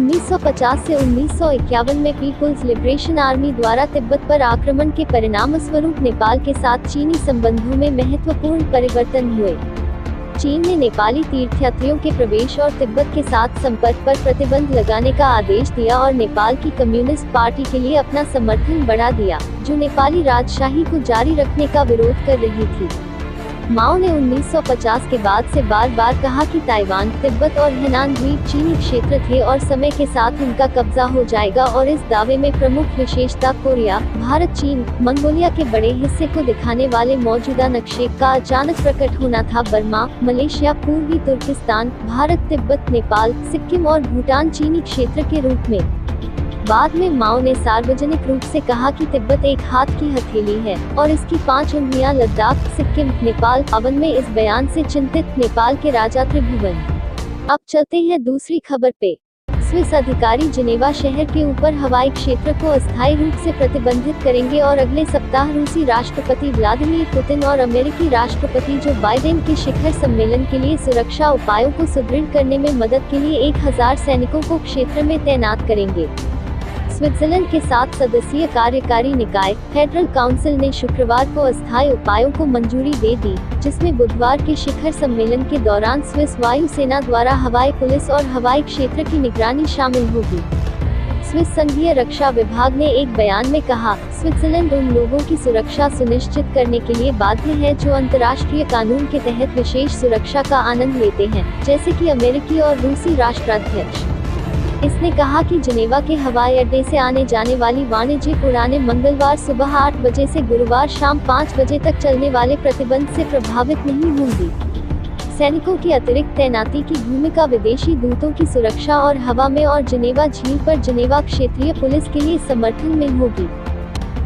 1950 से 1951 में people's liberation army द्वारा तिब्बत पर आक्रमण के परिणामस्वरूप नेपाल के साथ चीनी संबंधों में महत्वपूर्ण परिवर्तन हुए। चीन ने नेपाली तीर्थयात्रियों के प्रवेश और तिब्बत के साथ संपर्क पर प्रतिबंध लगाने का आदेश दिया और नेपाल की कम्युनिस्ट पार्टी के लिए अपना समर्थन बढ़ा दिया, जो नेपाली राजशाही को जारी रखने का विरोध कर रही थी। माओ ने 1950 के बाद से बार बार कहा कि ताइवान, तिब्बत और हेनान द्वीप चीनी क्षेत्र थे और समय के साथ उनका कब्जा हो जाएगा, और इस दावे में प्रमुख विशेषता कोरिया, भारत, चीन, मंगोलिया के बड़े हिस्से को दिखाने वाले मौजूदा नक्शे का अचानक प्रकट होना था। बर्मा, मलेशिया, पूर्वी तुर्किस्तान, भारत, तिब्बत, नेपाल, सिक्किम और भूटान चीनी क्षेत्र के रूप में। बाद में माओ ने सार्वजनिक रूप से कहा कि तिब्बत एक हाथ की हथेली है और इसकी 5 उंगलियां लद्दाख, सिक्किम, नेपाल, अवन में इस बयान से चिंतित नेपाल के राजा त्रिभुवन। अब चलते हैं दूसरी खबर पे। स्विस अधिकारी जिनेवा शहर के ऊपर हवाई क्षेत्र को अस्थायी रूप से प्रतिबंधित करेंगे और अगले सप्ताह रूसी राष्ट्रपति व्लादिमीर पुतिन और अमेरिकी राष्ट्रपति जो बाइडेन के शिखर सम्मेलन के लिए सुरक्षा उपायों को सुदृढ़ करने में मदद के लिए 1000 सैनिकों को क्षेत्र में तैनात करेंगे। स्विट्जरलैंड के 7 सदस्यीय कार्यकारी निकाय फेडरल काउंसिल ने शुक्रवार को अस्थायी उपायों को मंजूरी दे दी, जिसमें बुधवार के शिखर सम्मेलन के दौरान स्विस वायुसेना द्वारा हवाई पुलिस और हवाई क्षेत्र की निगरानी शामिल होगी। स्विस संघीय रक्षा विभाग ने एक बयान में कहा, स्विट्जरलैंड उन लोगों की सुरक्षा सुनिश्चित करने के लिए बाध्य है जो अंतर्राष्ट्रीय कानून के तहत विशेष सुरक्षा का आनंद लेते हैं, जैसे कि अमेरिकी और रूसी राष्ट्राध्यक्ष। इसने कहा कि जिनेवा के हवाई अड्डे से आने जाने वाली वाणिज्यिक उड़ानें मंगलवार सुबह 8 बजे से गुरुवार शाम 5 बजे तक चलने वाले प्रतिबंध से प्रभावित नहीं होंगी। सैनिकों की अतिरिक्त तैनाती की भूमिका विदेशी दूतों की सुरक्षा और हवा में और जिनेवा झील पर जिनेवा क्षेत्रीय पुलिस के लिए समर्थन में होगी।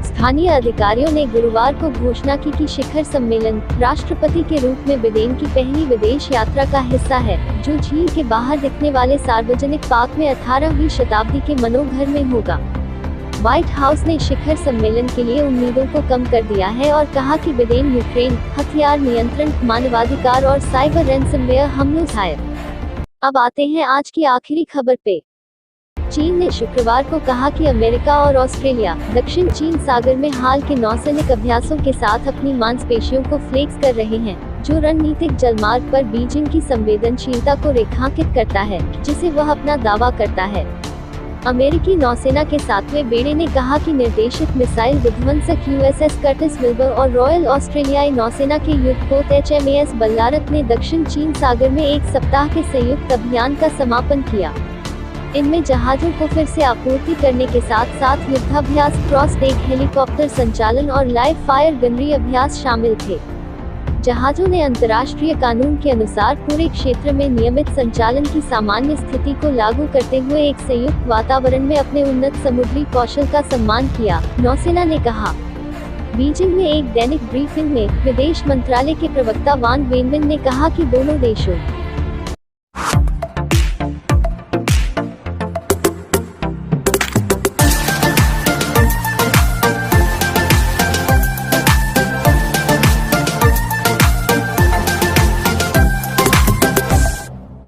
स्थानीय अधिकारियों ने गुरुवार को घोषणा की कि शिखर सम्मेलन राष्ट्रपति के रूप में बिडेन की पहली विदेश यात्रा का हिस्सा है, जो झील के बाहर दिखने वाले सार्वजनिक पार्क में 18वीं शताब्दी के मनोघर में होगा। व्हाइट हाउस ने शिखर सम्मेलन के लिए उम्मीदों को कम कर दिया है और कहा कि बिडेन यूक्रेन, हथियार नियंत्रण, मानवाधिकार और साइबर रैंसमवेयर हमलों उठाए। अब आते हैं आज की आखिरी खबर पे। चीन ने शुक्रवार को कहा कि अमेरिका और ऑस्ट्रेलिया दक्षिण चीन सागर में हाल के नौसैनिक अभ्यासों के साथ अपनी मांसपेशियों को फ्लेक्स कर रहे हैं, जो रणनीतिक जलमार्ग पर बीजिंग की संवेदनशीलता को रेखांकित करता है, जिसे वह अपना दावा करता है। अमेरिकी नौसेना के 7वें बेड़े ने कहा कि निर्देशित मिसाइल विध्वंसक USS कर्टिस विल्बर और रॉयल ऑस्ट्रेलियाई नौसेना के युद्धपोत HMAS बल्लारत ने दक्षिण चीन सागर में एक सप्ताह के संयुक्त अभियान का समापन किया। इनमें जहाजों को फिर से आपूर्ति करने के साथ साथ युद्धाभ्यास, क्रॉस डेक हेलीकॉप्टर संचालन और लाइव फायर गनरी अभ्यास शामिल थे। जहाजों ने अंतर्राष्ट्रीय कानून के अनुसार पूरे क्षेत्र में नियमित संचालन की सामान्य स्थिति को लागू करते हुए एक संयुक्त वातावरण में अपने उन्नत समुद्री कौशल का सम्मान किया, नौसेना ने कहा। बीजिंग में एक दैनिक ब्रीफिंग में विदेश मंत्रालय के प्रवक्ता वान वेनमिन ने कहा कि दोनों देशों